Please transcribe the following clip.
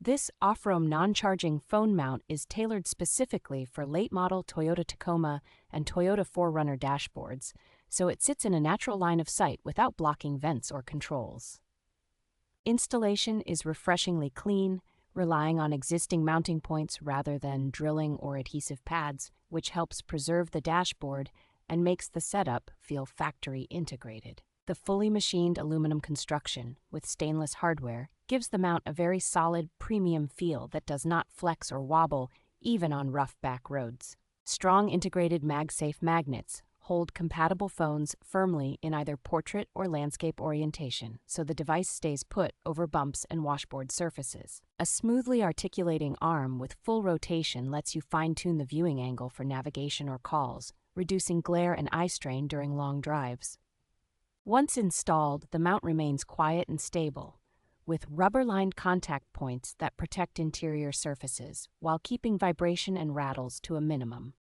This Offroam Non-Charging Phone Mount is tailored specifically for late-model Toyota Tacoma and Toyota 4Runner dashboards, so it sits in a natural line of sight without blocking vents or controls. Installation is refreshingly clean, relying on existing mounting points rather than drilling or adhesive pads, which helps preserve the dashboard and makes the setup feel factory integrated. The fully machined aluminum construction with stainless hardware gives the mount a very solid, premium feel that does not flex or wobble even on rough back roads. Strong integrated MagSafe magnets hold compatible phones firmly in either portrait or landscape orientation, so the device stays put over bumps and washboard surfaces. A smoothly articulating arm with full rotation lets you fine-tune the viewing angle for navigation or calls, reducing glare and eye strain during long drives. Once installed, the mount remains quiet and stable, with rubber-lined contact points that protect interior surfaces while keeping vibration and rattles to a minimum.